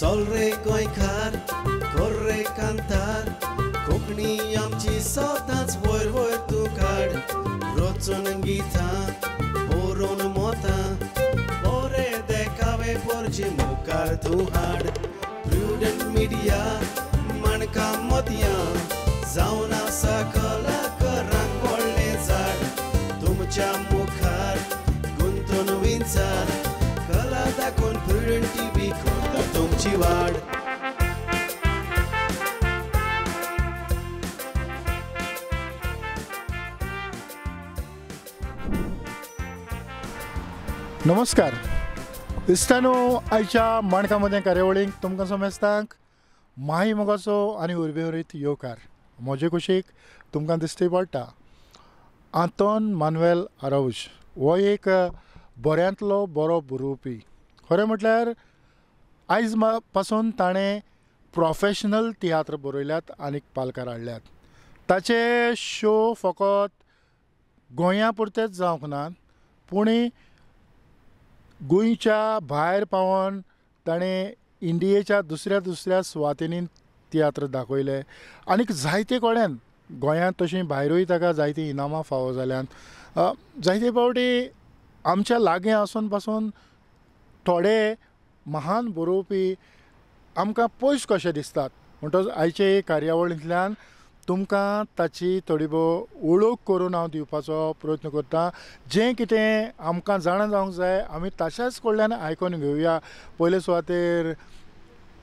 चल रे गोंयकार कर रे कांतार कोंकणी आमची सदांच वयर वयर तूं काड रचून गितां बरोवन मोतां बरें देखावे परचे मुखार तूं हाड प्रुडंट मिडिया माणकां मदयां जावन आसा कलाकारांक व्हडलें झाड तुमच्या मुखार गुंतून विचार कला दाखोवन प्रुडंट टीव्ही करता तुमची वाड. नमस्कार इस्तानो आयच्या माणकां कार्यावळींक तुमकां समेस्तांक माही मोगाचो आनी उर्बेवरीत येवकार. म्हजे कुशीक तुमकां दिश्टी पडटा आंतोन मानुएल आराउज हो एक बऱ्यांतलो बरो बरोवपी. खरें म्हटल्यार आयज पासून ताणें प्रोफेशनल तियात्र बरयल्यात आनीक पालकार हाडल्यात. ताचे शो फकत गोंया पुरतेच जावंक नात पूण गोंयच्या भायर पावोन ताणें इंडियेच्या दुसऱ्या सुवातींनी तियात्र दाखयले आनीक जायते कडेन गोंयांत तशीं भायरूय ताका जायतीं इनामां फावो जाल्यांत. जायते फावटी आमच्या लागीं आसून पासून थोडे महान बरोवपी आमकां पयस कशे दिसतात म्हणटच आयचे कार्यावळींतल्यान तुमकां ताची थोडी भोव वळख करून हांव दिवपाचो प्रयत्न करतां. जें कितें आमकां जाणा जावंक जाय आमी ताच्याच कडल्यान आयकून घेवया. पयले सुवातेर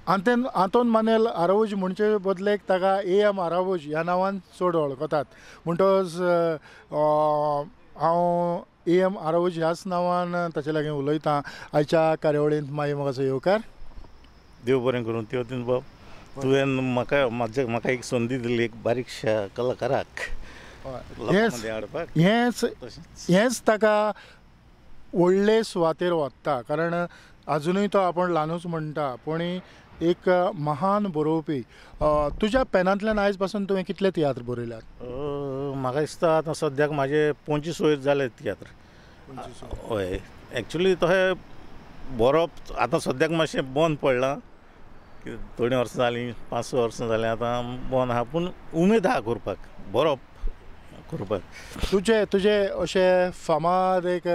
आंतोन मानुएल आराउज म्हणचे बदलेक ताका A.M. आराउज ह्या नांवान चड वळखतात म्हणटच हांव A.M. आराउज ह्याच नांवान ताचे लागीं उलयतां. आयच्या कार्यावळींत मागीर म्हाका येवकार. देव बरें करूं. त्यो बाब तुवें म्हाका एक संदी दिली एक बारीकशा कलाकाराक हाडपाक. हेंच ताका व्हडले सुवातेर व्हरता कारण आजुनूय तो आपूण ल्हानूच म्हणटा पूण एक महान बरोवपी. तुज्या पेनांतल्यान आयज पासून तुवें कितले तियात्र बरयल्यात? म्हाका दिसता आतां सद्याक म्हाजे 25 वयर जाले तियात्र. हय एक्चुली तशें बरोवप आतां सद्याक मातशें बंद पडलां. थोडीं वर्सां जालीं 5-6 वर्सां जालीं आतां बंद आहा पूण उमेद आहा करपाक बरोवप करपाक. तुजे अशे फामाद एक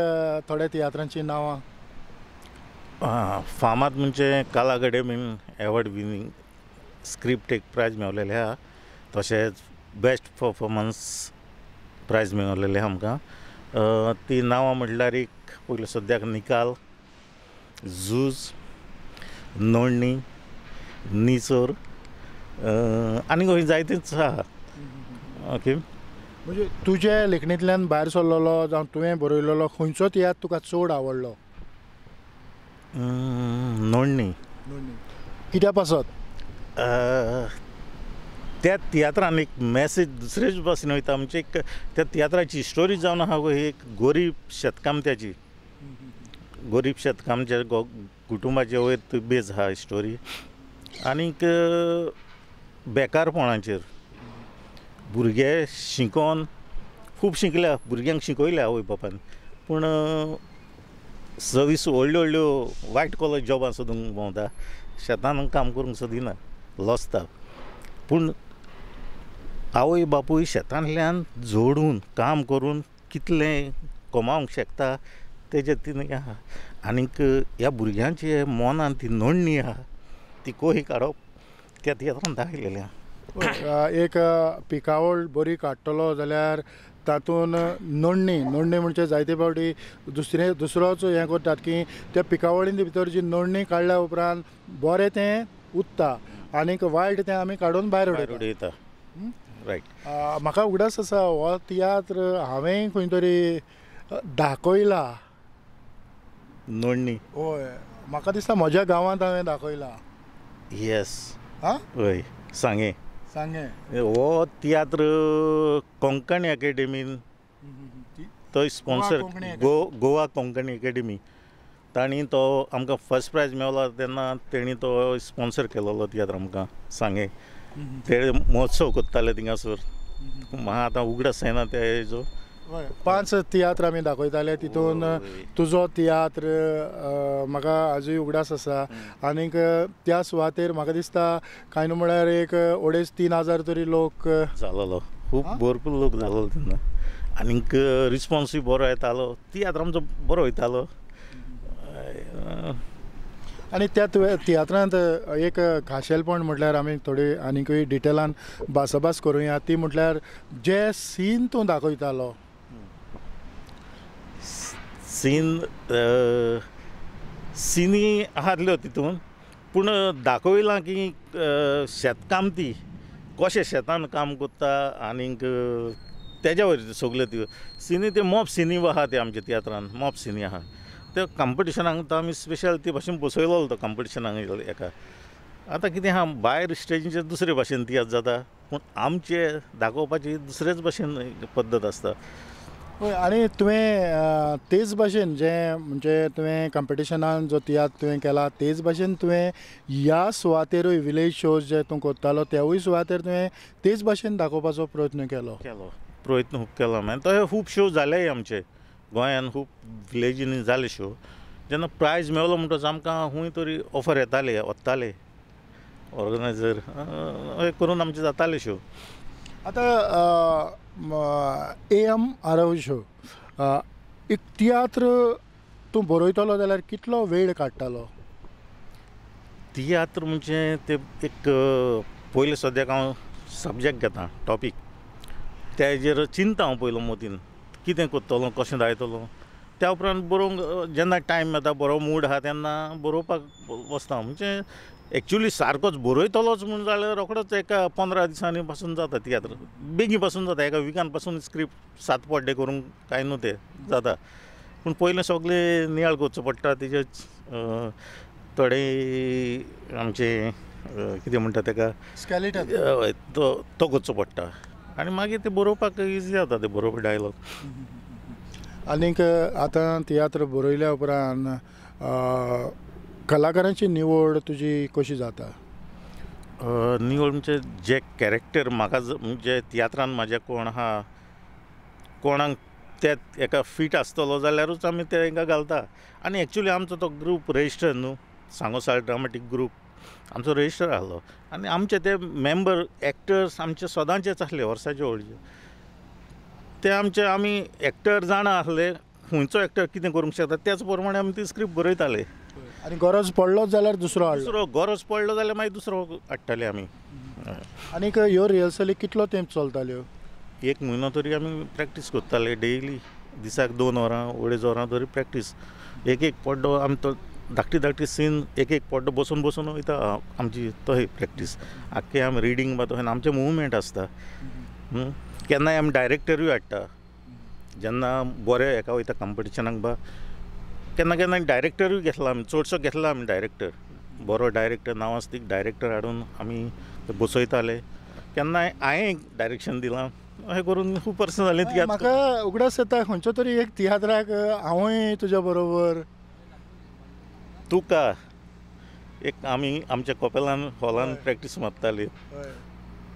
थोड्या तियात्रांची नांवां? फामाद म्हणजे काला अकादेमीन एवॉर्ड विनींग स्क्रिप्ट एक प्रायज मेळलेलें आहा. तशेंच बेस्ट परफॉर्मन्स प्रायज मेळलेलें आहा आमकां. ती नांवां म्हटल्यार एक पयले सद्याक निकाल, झूज, नोंदणी, निचोर आनी अशीं जायतींच आहा. ओके म्हणजे तुजे लेखणींतल्यान भायर सरलेलो जावं तुवें बरयलेलो खंयचो तियात्र तुका चड आवडलो? नोंदणी. कित्या पासत? त्या तियात्रान एक मॅसेज दुसरेच भाशेन वयता. आमचे एक त्या तियात्राची स्टोरी जावन आहा ही एक गरीब शेतकामत्याची गरीब शेतकामच्या कुटुंबाचे वयर बेज आहा स्टोरी. आनीक बेकारपणाचेर भुरगे शिकोवन खूब शिकल्या भुरग्यांक शिकयल्या आवय बापायन पूण व्हडल्यो व्हडल्यो वायट कॉलर जॉबां सोदूंक भोंवता. शेतान काम करूंक सोदिना लजता पूण आवय बापूय शेतांतल्यान जोडून काम करून कितलें कमावंक शकता तेजेर ती आहा. आनीक ह्या भुरग्यांची मनान ती नोंदणी आहा ती कोही काडप त्या तियात्रान दाखयलेलें आहा. एक पिकावळ बरी काडटलो जाल्यार तातूंत नोंदणी म्हणजे जायते फावटी दुसरोच हें करतात की त्या पिकावळी भितर जी नोंदणी काडल्या उपरांत बरें तें उरता आनीक वायट तें आमी काडून भायर उडयता. रायट. म्हाका उगडास आसा हो तियात्र हांवें खंय तरी दाखयला. नोंदणी? हय म्हाका दिसता म्हज्या गांवांत हांवें दाखयला. येस. हय सांगे. हो तियात्र कोंकणी अकादेमीन थंय स्पॉन्सर गोवा कोंकणी अकादेमी तांणी तो आमकां फर्स्ट प्रायज मेळ्ळो तेन्ना तेणी तो स्पॉन्सर केलोलो तियात्र आमकां सांगे. ते महोत्सव करताले थिंगासर. म्हाका आतां उगडास येना त्या हेजो 5 तियात्र आमी दाखयताले तितून तुजो तियात्र म्हाका आजूय उगडास आसा आनीक त्या सुवातेर म्हाका दिसता कांय न्हू म्हळ्यार एक 2,500-3,000 तरी लोक जालोलो खूब भरपूर लोक जालोलो तेन्ना आनीक रिस्पॉन्सूय बरो येतालो तियात्र आमचो बरो वयतालो आनी त्या तियात्रांत एक खाशेलपण म्हटल्यार आमी थोडी आनीकूय डिटेलान भासाभास करुया ती म्हटल्यार जे सीन तूं दाखयतालो सिनी आहातल्यो तितून पूण दाखयलां की शेतकामती कशें शेतान काम कोत्ता आनीक तेज्या वयर सगल्यो त्यो सिनी ते मॉप सिनी आहा ते आमच्या तियात्रान मॉप सिनी आहा ते कॉम्पिटिशनाक तो आमी स्पेशल ते भाशेन बसयलो तो कॉम्पिटिशनाक एका आतां कितें आहा भायर स्टेजीचेर दुसरे भाशेन तियात्र जाता पूण आमचे दाखोवपाची दुसरेच भाशेन पद्दत आसता आनी तुवें तेच भाशेन जे म्हणजे तुवें कॉम्पिटिशनान जो तियात्र तुवें केला तेच भाशेन तुवें ह्या सुवातेरूय विलेज शोज जे तूं कोत्तालो त्यावूय सुवातेर तुवें तेच भाशेन दाखोवपाचो प्रयत्न केलो प्रयत्न खूब केलो मागीर तशे खूब शो जालेय आमचे गोंयान खूब विलेजींनी जाले शो जेन्ना प्रायज मेळ्ळो म्हणटच आमकां खूंय तरी ऑफर येताले वताले ऑर्गनायझर अशें करून आमचे जाताले शो आतां AM आरव शो एक तियात्र तूं बरयतलो जाल्यार कितलो वेळ काडटालो तियात्र म्हणजे ते एक पयले सद्याक हांव सब्जेक्ट घेता टॉपीक तेजेर चिंता हांव पयलो मतीन कितें कोत्तलो कशें दायतलो त्या उपरांत बरोवंक जेन्ना टायम मेळटा बरो मूड आहा तेन्ना बरोवपाक बसता म्हणजे एक्चुली सारकोच बरयतलोच म्हूण जाल्यार रोखडोच एका 15 दिसांनी पासून जाता तियात्र बेगी पासून जाता एका विकान पासून स्क्रिप्ट 7 पड्डे करूंक कांय न्हू ते जाता पूण पयलें सगळें नियाळ करचो पडटा तेजेच थोडे आमचे कितें म्हणटा तेका स्केलेटन तो करचो पडटा आनी मागीर ते बरोवपाक इजी जाता ते बरोवप डायलॉग आनीक आतां तियात्र बरयल्या उपरांत कलाकारांची निवड तुजी कशी जाता निवड म्हणजे जे कॅरेक्टर म्हाका म्हणजे तियात्रान म्हाज्या कोण आहा कोणाक ते एका फीट आसतलो जाल्यारूच आमी ते हांकां घालता आनी एक्चुली आमचो तो ग्रूप रजिस्टर न्हू सांगोसार ड्रामाटीक ग्रूप आमचो रजिस्टर आहलो आनी आमचे ते मेंबर एक्टर्स आमचे सदांचेच आसले वर्साचे व्हडचे ते आमचे आमी एक्टर जाणा आसले खंयचो एक्टर कितें करूंक शकता त्याच प्रमाणे आमी ती स्क्रिप्ट बरयताले आनी गरज पडलो जाल्यार दुसरो गरज पडलो जाल्यार मागीर दुसरो हाडटाले आमी आनीक ह्यो रिहर्सली कितलो तेंप चलताल्यो 1 म्हयनो तरी आमी प्रॅक्टीस करताले डेली दिसाक 2 वरां 2.5 वरां तरी प्रॅक्टीस एक पड्डो आमी तो धाकटी सीन एक पड्डो बसून वयता आमची तशी प्रॅक्टीस आख्खे आमी रिडींग बा तशें आमचे मुवमेंट आसता केन्नाय आमी डायरेक्टरूय हाडटा जेन्ना बरे हेका वयता कॉम्पिटिशनाक बा केन्ना डायरेक्टरूय घेतला आमी चडसो घेतला आमी डायरेक्टर बरो डायरेक्टर नांवास्तीक डायरेक्टर हाडून आमी बसयताले केन्नाय हांवें डायरेक्शन दिलां अशें करून खूब वर्सां जालीं तियात्र म्हाका उगडास येता खंयचो तरी एक तियात्राक हांवूय तुज्या बरोबर तुका एक आमी आमच्या कॉपेलान हॉलान प्रॅक्टीस मारताली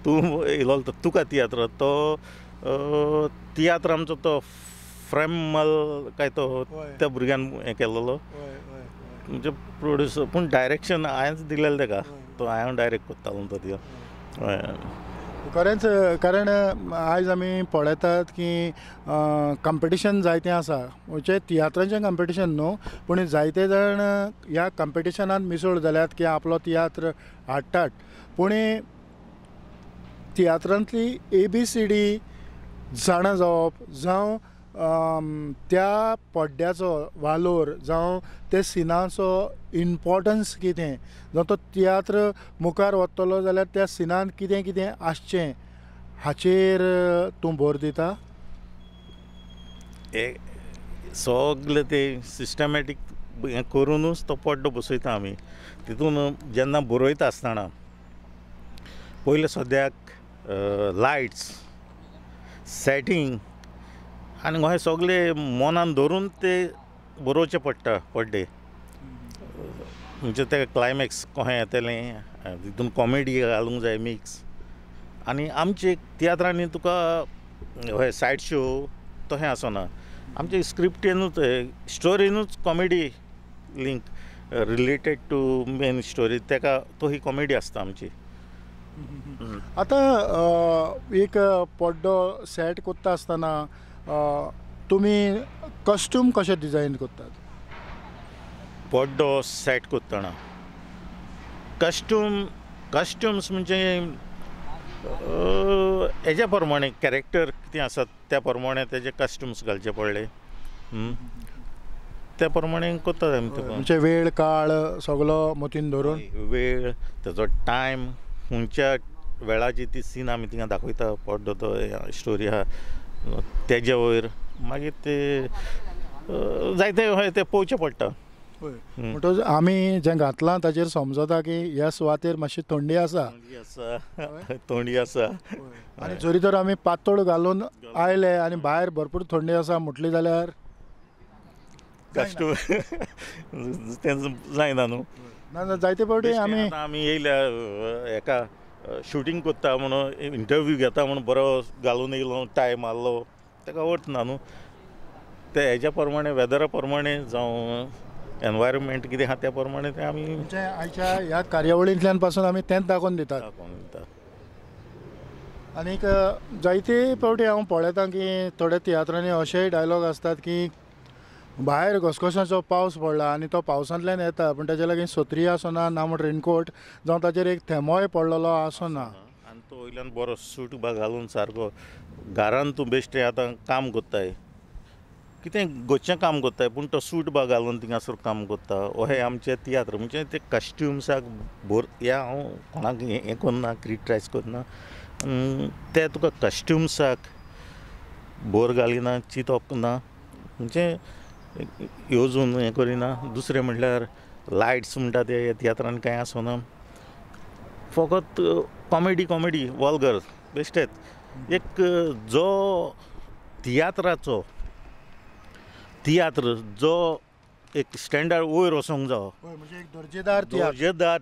तूं येयलो तुका तियात्र तो तियात्र आमचो तो फ्रेमल काय तो त्या भुरग्यान हें केल्लो म्हणजे प्रोड्युसर पूण डायरेक्शन हांवेंच दिलेलें ताका तो हांवें डायरेक्ट कोत्तालो तो त्यो खरेंच कारण आयज आमी पळयतात की कॉम्पिटिशन जायतें आसा म्हणजे तियात्राचें कॉम्पिटिशन न्हू पूण जायते जाण ह्या कॉम्पिटिशनांत मिसळ जाल्यात की आपलो तियात्र हाडटात पूण तियात्रांतली ABCD जाणा जावप जावं त्या पड्ड्याचो वालोर जावं ते सिनाचो इम्पॉर्टन्स कितें जावं तो तियात्र मुखार वतलो जाल्यार त्या सिनान कितें आसचें हाचेर तूं भर दिता सगळें ते सिस्टमॅटीक हें करूनच तो पड्डो बसयता आमी तितून जेन्ना बरयता आसतना पयले सद्याक लायट्स सेटींग आनी हे सगळे मनान धरून ते बरोवचे पडटा पड्डे म्हणजे ते क्लायमॅक्स कशें येतलें तितून कॉमेडी घालूंक जाय मिक्स आनी आमचे तियात्रांनी तुका हे सायड शो तशें आसना आमचे स्क्रिप्टेनूच स्टोरीनूच comedy link related to main story तेका तो ही कॉमेडी आसता आमची. आतां एक पड्डो सेट कोत्ता आसतना तुमी कस्ट्यूम कशे डिजायन करतात? पड्डो सेट करतना कस्ट्युम्स म्हणजे हेज्या प्रमाणे कॅरेक्टर कितें आसा त्या प्रमाणे तेजे कस्ट्युम्स घालचे पडले. त्या प्रमाणे करतात आमी तुका. म्हणजे वेळ काळ सगळो मतीन धरून वेळ तेजो टायम खंयच्या वेळाची ती सीन आमी थिंगा दाखयता पड्डो तो स्टोरी आहा तेजे वयर मागीर ते जायते हय ते पळोवचें पडटा. म्हणटच आमी जें घातलां ताचेर समजता की ह्या सुवातेर मातशी थंडी आसा. थंडी आसा आनी जरी तर आमी पातळ घालून आयले आनी भायर भरपूर थंडी आसा म्हटली जाल्यार कस्ट्यूम तें जायना न्हू. ना जायते फावटी आमी येयल्या हेका शुटींग कोत्ता म्हणून इंटरव्यू घेता म्हणून बरो घालून येयलो टाय मारलो तेका अर्थ ना न्हू. ते हेज्या प्रमाणे वेदरा प्रमाणे जावं एनवायरमेंट कितें आहा त्या प्रमाणे ते आमी आयच्या ह्या कार्यावळींतल्यान पासून आमी तेंच दाखोवन दितात. आनीक जायते फावटी हांव पळयतां की थोड्या तियात्रांनी अशेय डायलॉग आसतात की भायर घसघशाचो पावस पडला आनी तो पावसांतल्यान येता पूण ताचे लागीं सत्री आसना ना म्हण रेनकोट जावं ताचेर एक थेमोय पडलेलो आसना. आनी तो वयल्यान बरो सूट बा घालून सारको घरान तूं बेश्टें आतां काम कोत्ताय कितें गोंयचें काम कोत्ताय पूण तो सूट बा घालून थिंगासर काम कोत्ता अशें आमचें तियात्र म्हणजे ते कस्ट्युम्साक ह्या हांव कोणाक हें करना क्रिटिसायज करना ते तुका कस्ट्युम्साक बोर घालिना चिंतप ना म्हणजे येवजून हें करिना. दुसरें म्हणल्यार लायट्स म्हणटा ते ह्या तियात्रान कांय आसना फकत कॉमेडी वल्गर बेश्टेच. एक जो तियात्र जो एक स्टँडर्ड वयर वचोंक जावो म्हणजे एक दर्जेदार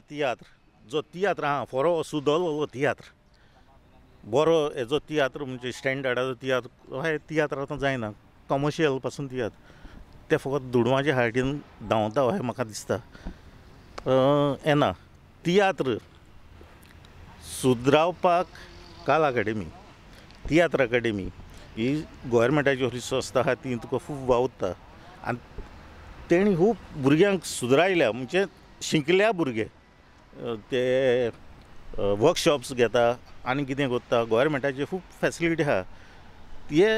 तियात्र जो तियात्र आहा बरो सुदरलेलो तियात्र बरो हेजो तियात्र म्हणजे स्टँडर्डाचो तियात्र अशें तियात्र आतां जायना कमर्शियल पासून तियात्र ते फकत दुडवांच्या हार्टीन धांवता अशें म्हाका दिसता. येना तियात्र सुदरावपाक काल तियात्र अकाडेमी ही गोवोरमेंटाची संस्था आहा ती तुका खूब वावुरता आनी तेणी खूब भुरग्यांक सुदरायल्या म्हणजे शिकल्या भुरगे ते वर्कशॉप्स घेता आनी कितें करता गोवोरमेंटाची खूब फॅसिलिटी आहा. हे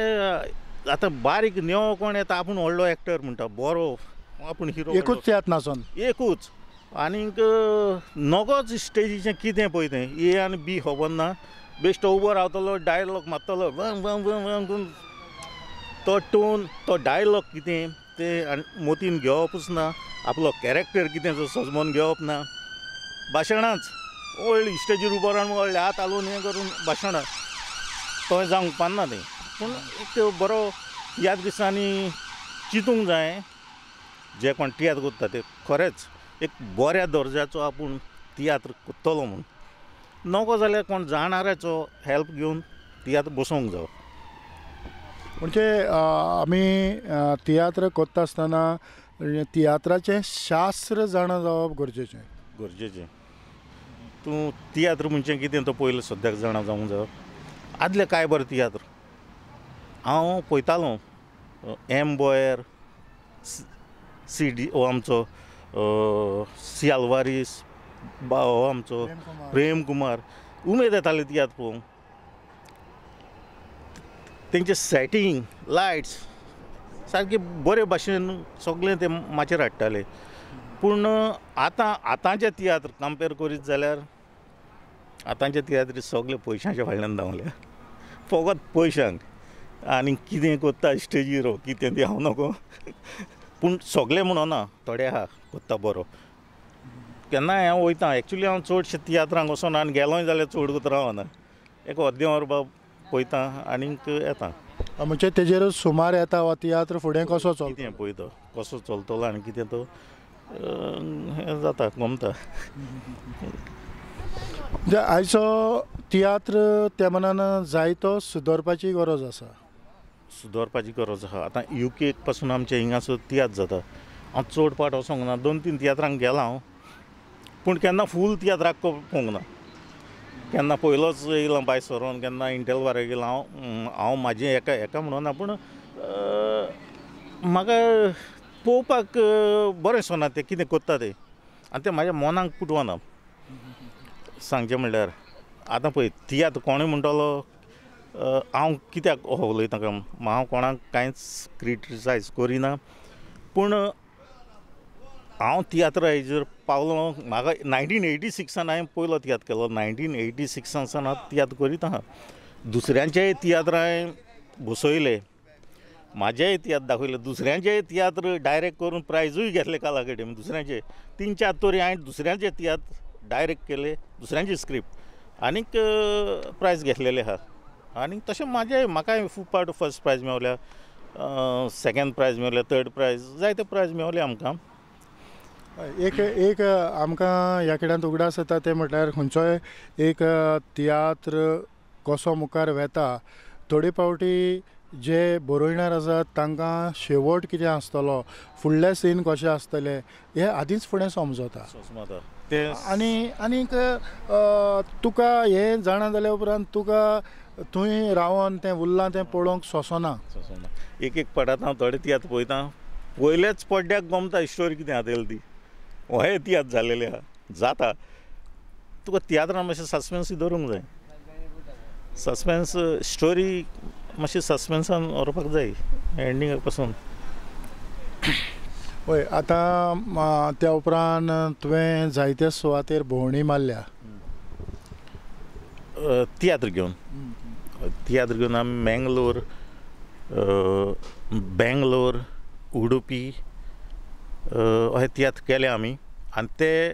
आतां बारीक नेवो कोण येता आपूण व्हडलो एक्टर म्हणटा बरो आपूण हिरो एकूच तियात्र नासून एकूच आनीक नगोच स्टेजीचें कितें पळय तें ए आनी बी खबर ना बेश्टो उबो रावतलो डायलॉग मारतलो वंग वंग वंग वंग तो टोन तो डायलॉग कितें ते मोतीन घेवपूच ना आपलो कॅरेक्टर कितें तो सजमोन घेवप ना भाशणांच व्हडली स्टेजीर उबो रावन व्हडले हात हालोवन हें करून भाशणां तो जावंक पाना तें. पूण एक बरो ह्या दिसांनी चिंतूंक जाय जे कोण तियात्र करता ते खरेंच एक बऱ्या दर्जाचो आपूण तियात्र करतलो म्हूण नको जाल्यार कोण जाणाऱ्याचो हेल्प घेवन तियात्र बसोवंक जावो. म्हणजे आमी तियात्र करता आसतना तियात्राचें शास्त्र जाणा जावप गरजेचें. तूं तियात्र म्हणजे कितें तो पयलो सद्याक जाणा जावंक जायो. आदलें काय बरें तियात्र हांव पळयतालो एम बोयर हो आमचो सी आल्वारीस हो आमचो प्रेम कुमार उमेद येताली तियात्र पळोवंक. तेंचे सेटींग लायट्स सारके बरे भाशेन सगळें ते माचयेर हाडटाले. पूण आतांचे तियात्र कंपेर करीत जाल्यार आतांचे तियात्र सगळे पयशांच्या फाटल्यान धांवल्या फकत पयशांक आनी कितें करता स्टेजीर कितें तें हांव नको. पूण सगळे म्हणना थोडे आहा करता बरो. केन्नाय हांव वयतां एक्चुली हांव चडशे तियात्रांक वचोना आनी गेलोय जाल्यार चड करता रावना एक अर्दें वर पळयतां आनीक येता. म्हणजे तेजेर सुमार येता हो तियात्र फुडें कसो चलता कितें पळयता कसो चलतलो आनी कितें तो हें जाता गमता. आयचो तियात्र त्या मनान जायतो सुदरपाची गरज आसा. सुदारपाची गरज आहा. आतां UK पासून आमचे हिंगासर तियात्र जाता. हांव चड पाट वचोंक ना, 2-3 तियात्रांक गेलां हांव, पूण केन्ना फूल तियात्राक पळोवंक ना. केन्ना पयलोच येयलां भायर सरोन, केन्ना इंटरवलाक गेलां हांव म्हाजें हेका म्हणून ना, पूण म्हाका पळोवपाक बरें दिसना तें कितें कोत्ता तें, आनी तें म्हाज्या मनाक पुटवना सांगचें म्हणल्यार. आतां पळय तियात्र कोणूय म्हणटलो हांव कित्याक हो उलयता काय, हांव कोणाक कांयच क्रिटिसायज करिना, पूण हांव तियात्र हेजेर पावलो. म्हाका 1986 हांवें पयलो तियात्र केलो. 1986 हांव तियात्र करीत आहा. दुसऱ्यांचेय तियात्र हांवें बसयले, म्हाजेय तियात्र दाखयले, दुसऱ्यांचेय तियात्र डायरेक्ट करून प्रायजूय घेतले कला अकादेमी. दुसऱ्यांचे 3-4 तरी हांवें दुसऱ्यांचे तियात्र डायरेक्ट केले, दुसऱ्यांची स्क्रिप्ट, आनीक प्रायज घेतलेले आहा. आनी तशें म्हाकाय खूब पाट फर्स्ट प्रायज मेवल्या, सेकंड प्रायज मेवल्या, थर्ड प्रायज, जायते प्रायज मेवले आमकां. एक आमकां ह्या खेळांत उगडास येता तें म्हटल्यार खंयचोय एक तियात्र कसो मुखार वेता, थोडे फावटी जे बरोयणार आसात तांकां शेवट कितें आसतलो, फुडले सीन कशे आसतले हे आदींच फुडें समजता. आनीक तुका हें जाणा जाल्या उपरांत तुका थंय रावन तें उरलां तें पळोवंक सोंसना. एक पाठांत हांव थोडे तियात्र पळयतां, पयलेच पड्ड्याक गमता स्टोरी कितें आतां ती, हे तियात्र जाल्लेले आहा. जाता तुका तियात्रान मातशें सस्पेन्स दवरूंक जाय, सस्पेन्स स्टोरी मातशी सस्पेन्सान व्हरपाक जाय एंडिंगाक पासून. हय, आतां त्या उपरांत तुवें जायत्या सुवातेर भोंवडी मारल्या तियात्र घेवन आमी बेंगलोर, उडुपी हे तियात्र केले आमी. आनी ते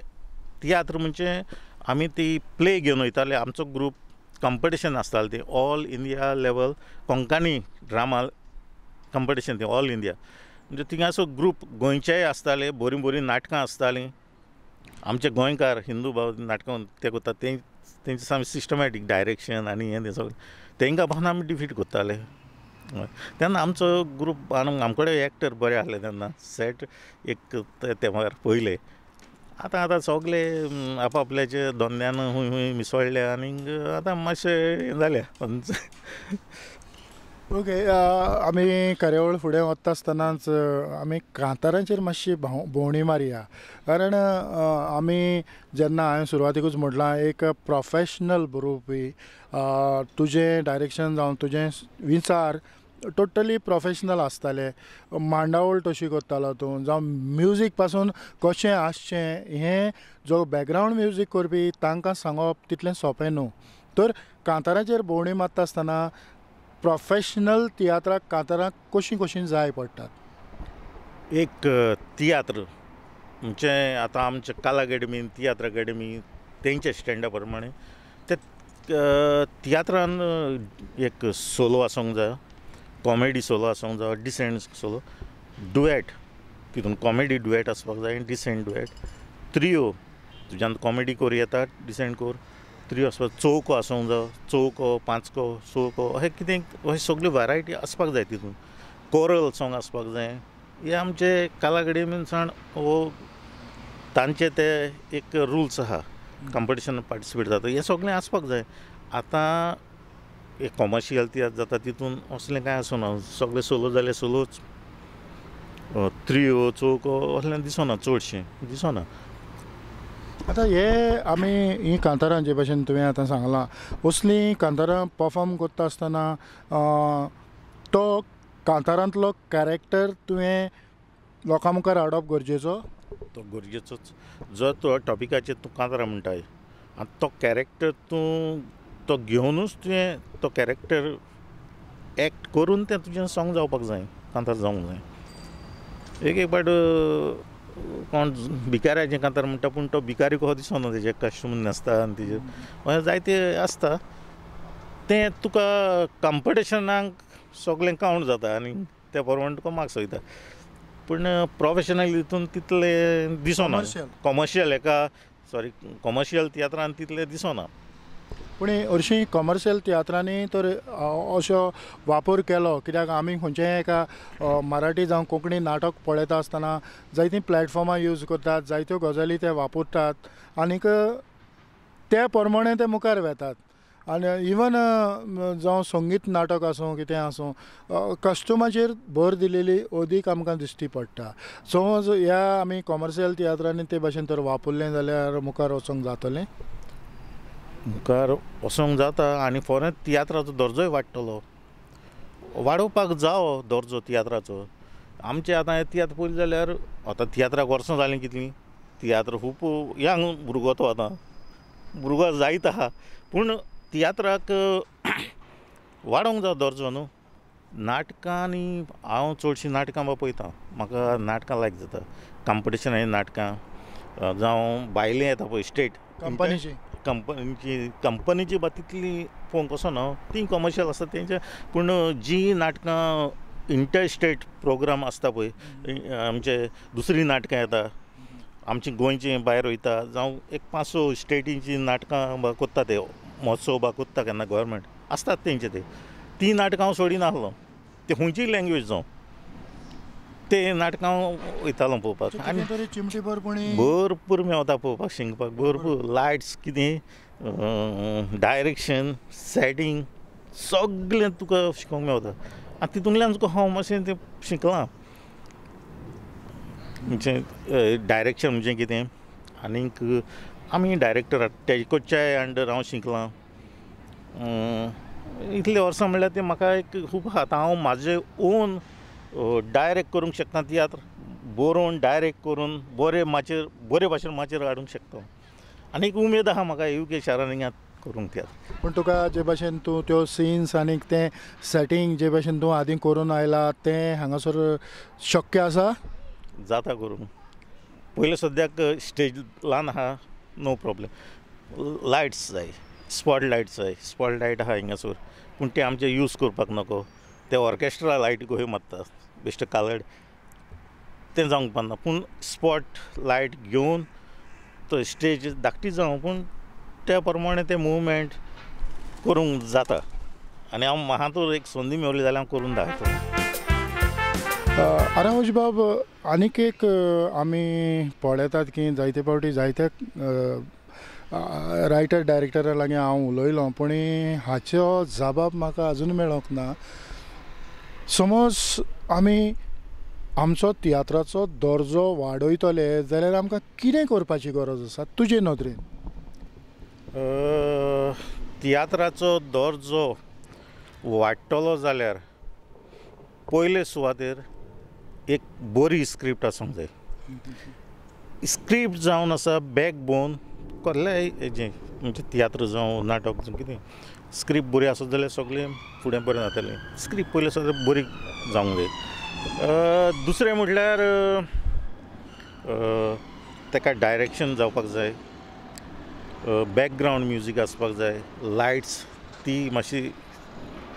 तियात्र म्हणजे आमी ती प्ले घेवन वयताले. आमचो ग्रूप कॉम्पिटिशन आसतालें तें all India level Konkani drama competition, तें ऑल इंडिया. म्हणजे थिंगासो ग्रूप गोंयचेय आसताले, बरीं बरीं नाटकां आसतालीं. आमचे गोंयकार हिंदू भाव नाटकां ते करतात, तेंचे सामकें सिस्टमॅटीक डायरेक्शन आनी हें सगळें तेंकां पासून आमी डिफीट करताले. तेन्ना आमचो ग्रूप आमचे कडेन एक्टर बरे आहले तेन्ना, सेट एक ते भायर पयले. आतां सगळे आपआपल्याचे धंद्यान हूंय मिसळले आनीक आतां मातशें हें जाल्या. ओके, आमी कार्यावळ फुडें वता आसतनाच आमी कांतारांचेर मातशी भोंवडी मारया. कारण आमी जेन्ना हांवें सुरवातेकूच म्हटलां एक प्रोफेशनल बरोवपी, तुजें डायरेक्शन जावं तुजें विचार टोटली प्रोफेशनल आसताले. मांडावळ तशी करतालो तूं, जावं म्युजीक पासून कशें आसचें हें जो बॅकग्रावंड म्युजीक करपी तांकां सांगप तितलें सोंपें न्हू. तर कांतारांचेर भोंवडी मारता आसतना प्रोफेशनल तियात्राक कांतारां कशीं जाय पडटात. एक तियात्र म्हणजे आतां आमचे कला अकादेमी, तियात्र अकादेमी तेंचे स्टँडा प्रमाणे ते तियात्रान एक सोलो आसूंक जाय, कॉमेडी सोलो आसूंक जाय, डिसेंट सोलो, डुएट, तितून कॉमेडी डुएट आसपाक जाय, डिसेंट डुएट, त्रियो, तुज्यान कॉमेडी कोर येता डिसेंट कोर, त्रियो आसपाक, चौको आसूंक जाय, चौको, पांचको, सोको, अशें कितें अशें सगळी वरायटी आसपाक जाय तितून. कोरल सॉंग आसपाक जाय. हे आमचे कला अकादेमींतल्यान तांचे ते एक रुल्स आहा, कॉम्पिटिशन पार्टिसिपेट जाता, हें सगळें आसपाक जाय. आतां एक कॉमर्शियल तियात्र जाता तितून असलें कांय आसना, सगळे सोलो जाल्यार सोलोच, त्रियो, चौको असलें दिसना, चडशें दिसना. आतां हे आमी ही कांतारां जे भशेन तुवें आतां सांगलां, असलीं कांतारां परफॉर्म करता आसतना तो कांतारांतलो कॅरेक्टर तुवें लोकां मुखार हाडप गरजेचो. तो गरजेचोच. जो तो टॉपिकाचेर तूं कांतारां म्हणटाय आनी तो कॅरेक्टर तूं तो घेवनूच तुवें तो कॅरेक्टर एक्ट करून तें तुजें सॉंग जावपाक जाय, कांतार जावंक जाय. एक पाट कोण भिकाऱ्याचें कांतार म्हणटा पूण तो भिकारी कसो दिसना, तेजे कश्टूम न्हेसता आनी तेजे अशें जायते आसता. तें तुका कॉम्पिटिशनाक सगळें कावंट जाता आनी त्या प्रमाणे तुका मार्क्स वयता. पूण प्रोफेशनल हितून तितलें दिसना, कॉमर्शियल तियात्रान तितलें दिसना. पूण हरशीं कमर्शियल तियात्रांनी तर असो वापर केलो कित्याक आमी खंयचेय एका मराठी जावं कोंकणी नाटक पळयता आसतना जायतीं प्लॅटफॉर्मां यूज करतात, जायत्यो गजाली ते वापरतात आनीक त्या प्रमाणे ते मुखार वेतात. आनी इवन जावं संगीत नाटक आसूं कितें आसूं कस्टमाचेर भर दिलेली अदीक आमकां दिश्टी पडटा. समज ह्या आमी कमर्शियल तियात्रांनी ते भाशेन तर वापरलें जाल्यार मुखार वचोंक जातलें. मुखार वचोंक जाता आनी फॉरेन तियात्राचो दर्जोय वाडटलो, वाडोवपाक जावो दर्जो तियात्राचो. आमचे आतां तियात्र पळयलें जाल्यार आतां तियात्राक वर्सां जालीं कितलीं, तियात्र खूब यंग भुरगो तो आतां भुरगो जायत आहा, पूण तियात्राक वाडोवंक जाय दर्जो न्हू. नाटकांनी हांव चडशीं नाटकां पळयतां, म्हाका नाटकां लायक जाता. कॉम्पिटिशनांनी नाटकां जावं भायलीं येता पळय स्टेट कंपनीची बा तितली पळोवंक कसो ना, ती कमर्शियल आसता तेंचे. पूण जीं नाटकां इंटर स्टेट प्रोग्राम आसता पळय, आमचे दुसरीं नाटकां येता, आमची गोंयचीं भायर वयता, जावं एक 5-6 स्टेटींची नाटकां बा कोत्ता ते महोत्सव बा कोत्ता केन्ना गव्हर्मेंट आसतात तेंचे ते. ती नाटकां हांव सोडिनासलो, ते खंयचीय लँग्वेज जावं ते नाटकां वयतालो पळोवपाक. आनी भरपूर मेवता पळोवपाक शिंगपाक, भरपूर लायट्स कितें डायरेक्शन सेटींग सगळें तुका शिकोवंक मेवता. आनी तितूंतल्यान तुका हांव मातशें तें शिकलां, म्हणजे डायरेक्शन म्हणजे कितें. आनीक आमी डायरेक्टर तेजेच्याय अंडर हांव शिकलां. इतले वर्सां म्हणल्यार ते म्हाका एक खूब आतां हांव म्हाजें ओन डायरेक्ट करूंक शकता तियात्र, बरोवन डायरेक्ट करून बरे भाशेन माचयेर हाडूंक शकता. आनीक उमेद आहा म्हाका UK शारान हिंगा करूंक तियात्र. पूण तुका जे भाशेन तूं त्यो सिन्स आनीक तें सेटींग जे भाशेन तूं आदीं करून आयला तें हांगासर शक्य आसा? जाता करूंक. पयलीं सद्याक स्टेज ल्हान आहा, नो प्रॉब्लेम. लायट्स जाय, स्पॉटलायट्स जाय, स्पॉटलायट आहा हिंगासर, पूण ते आमचे यूज करपाक नको. ते ऑर्केस्ट्रा लायट गोंय मारता बेश्टे कालड, तें जावंक पाना. पूण स्पॉट लायट घेवन तो स्टेज धाकटी जावं, पूण त्या प्रमाणे ते मुवमेंट करूंक जाता. आनी हांव म्हाका तर एक संदी मेवली जाल्यार हांव करून दाखयता. आरावज बाब, आनीक एक आमी पळयतात की जायते फावटी जायत्या रायटर डायरेक्टरा लागीं हांव उलयलो, पूण हाचो जबाब म्हाका अजून मेळोंक ना. समज आमी आमचो तियात्राचो दर्जो वाडयतले जाल्यार आमकां कितें करपाची गरज आसा तुजे नदरेन? तियात्राचो दर्जो वाडटलो जाल्यार पयले सुवातेर एक बरी स्क्रिप्ट आसूंक जाय. स्क्रिप्ट जावन आसा बॅकबोन कसलेंय हेजें, म्हणजे तियात्र जावं नाटक जावं कितें. स्क्रिप्ट बरी आसत जाल्यार सगळें फुडें बरें जातलें. स्क्रिप्ट पयलें सगळें बरी जावंक जाय. दुसरें म्हटल्यार ताका डायरेक्शन जावपाक जाय, बॅकग्रावंड म्युजीक आसपाक जाय, लायट्स ती मातशी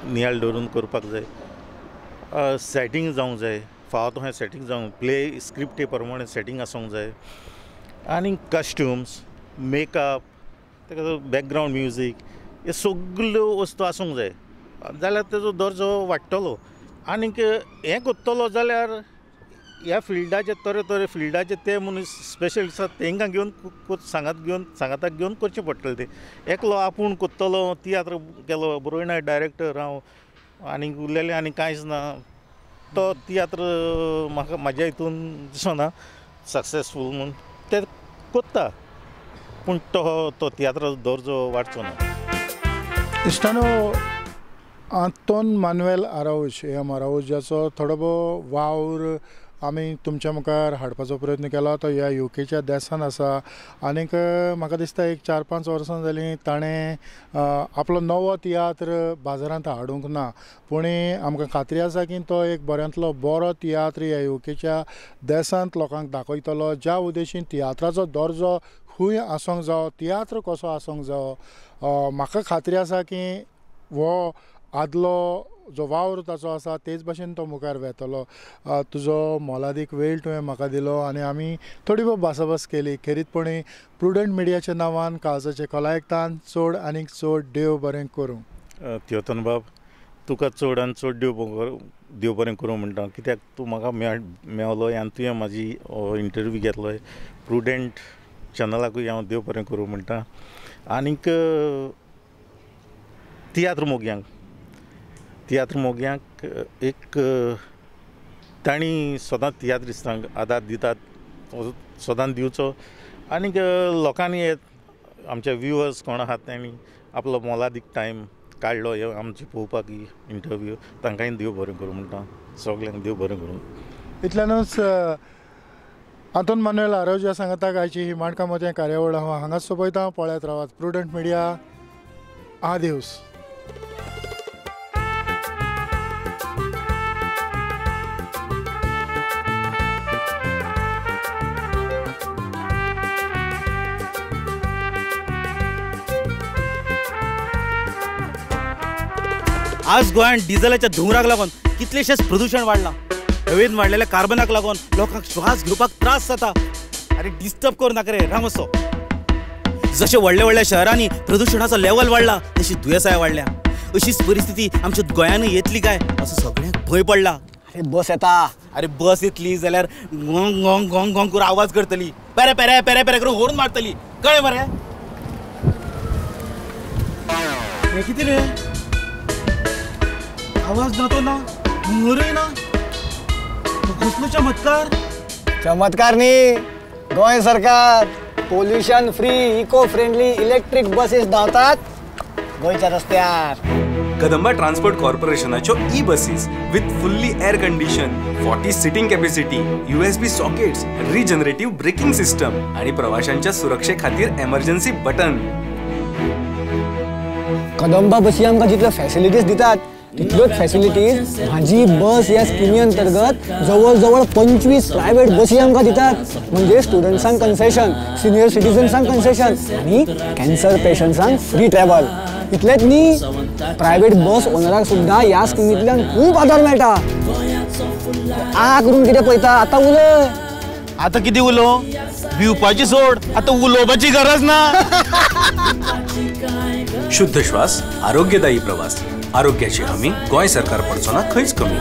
नियाळ धरून करपाक जाय, सेटींग जावंक जाय, फावो तशें सेटींग जावंक, प्ले स्क्रिप्टे प्रमाणे सेटींग आसूंक जाय. आनी कस्ट्युम्स, मेकअप, ताका बॅकग्रावंड म्युजीक, हे सगल्यो वस्तू आसूंक जाय जाल्यार तेजो दर्जो वाडटलो. आनीक हें कोत्तलो जाल्यार ह्या फिल्डाचे तरेतरे फिल्डाचे ते मनीस स्पेशलिस्ट आसात तांकां घेवन सांगाताक घेवन करचें पडटलें. तें एकलो आपूण कोत्तलो तियात्र केलो बरोयना डायरेक्टर हांव आनीक उरलेलें आनी कांयच ना, तो तियात्र म्हाका म्हाज्या हितून दिसना सक्सेसफूल म्हूण. ते कोत्ता पूण तो तियात्राचो दर्जो वाडचो ना. इश्टानो, आंतोन मानुएल आराउज आराउजाचो थोडो वावर आमी तुमच्या मुखार हाडपाचो प्रयत्न केलो. तो ह्या UKच्या देशांत आसा आनीक म्हाका दिसता एक 4-5 वर्सां जालीं ताणें आपलो नवो तियात्र बाजारांत हाडूंक ना. पूण आमकां खात्री आसा की तो एक बऱ्यांतलो बरो तियात्र ह्या UKच्या देशांत लोकांक दाखयतलो, ज्या उद्देशीन तियात्राचो दर्जो खंय आसूंक जावो, तियात्र कसो आसूंक जावो. म्हाका खात्री आसा की हो आदलो जो वावर ताचो आसा तेच भाशेन तो मुखार वेतलो. तुजो मोलादीक वेळ तुवें म्हाका दिलो आनी आमी थोडी बहुत भासाभास केली. खेरीतपणी प्रुडंट मिडियाच्या नांवान काळजाचे कलायकतान चड आनीक चड देव बरें करूं. त्योतन बाब तुका चड आनी चड देव बरें करूं म्हणटा, कित्याक तूं म्हाका मेळलोय आनी तुवें म्हाजी इंटरव्यू घेतलोय. प्रुडंट चॅनलाकूय हांव देव बरें करूं म्हणटा. आनीक तियात्र मोग्यांक एक तांणी सदांच तियात्रिस्तांक आदार दितात, सदांच दिवचो. आनीक लोकांनी आमचे व्ह्युअर्स कोण आहात तांणी आपलो मोलादीक टायम काडलो हे आमचे पळोवपाक इंटरव्यू. तांकांय देव बरें करूं म्हणटा, सगल्यांक देव बरें करूं. इतल्यानूच आंतोन मानुएल आरोजा सांगता आयची ही माणकामतें कार्यावळ हांगाच सोंपयता. पळयत रावात प्रुडंट मिडिया. आदेवस. आज गोंयांत डिझेलाच्या धुंवराक लागून कितलेशेच प्रदूषण वाडलां. हवेन वाडलेल्या कार्बनाक लागून लोकांक श्वास घेवपाक त्रास जाता. अरे डिस्टर्ब करू नाका रे, राम असो. जशे व्हडल्या व्हडल्या शहरांनी प्रदूषणाचो लेवल वाडला तशी दुयेंसांय वाडल्या. अशीच परिस्थिती आमच्या गोंयांतूय येतली काय असो सगळ्यांक भंय पडला. अरे बस येता. अरे बस येतली जाल्यार गोंग गोंग गोंग गोंग करून आवाज करतली, पेरे पेरे पेरे पेरे करून हॉर्न मारतली. कळ्ळें मरे? हे कितें रे? आवाज ना तो ना, हुंवरय ना. कसलो चमत्कार न्ही. गोंय सरकार pollution free eco friendly electric buses धांवतात गोंयच्या रस्त्यार. कदंबा ट्रान्सपोर्ट कॉर्पोरेशनाच्यो E buses with fully air condition, 40 sitting capacity, USB sockets, regenerative braking system आणि प्रवाशांच्या सुरक्षे खातीर एमर्जन्सी बटन. कदंबा बसी आमकां जितल्यो फॅसिलिटीज दितात तितल्योच फॅसिलिटीज म्हाजी बस ह्या स्किमी अंतर्गत जवळ जवळ 25 प्रायव्हेट बसी आमकां दितात. म्हणजे स्टुडंट्सांक कन्सेशन, सिनियर सिटिझन्सांक कन्सेशन आणि कॅन्सर पेशंट्सांक फ्री ट्रॅव्हल. इतलेंच न्ही, प्रायव्हेट बस ओनराक सुद्दां ह्या स्किमींतल्यान खूब आदार मेळटा. करून कितें पळयता, आतां उलय. आता किती उलो भिवपाची सोड, आता उलोवपाची गरज ना. शुद्ध श्वास, आरोग्यदायी प्रवास, आरोग्याची हमी गोंय सरकार पडचो ना खंयच कमी.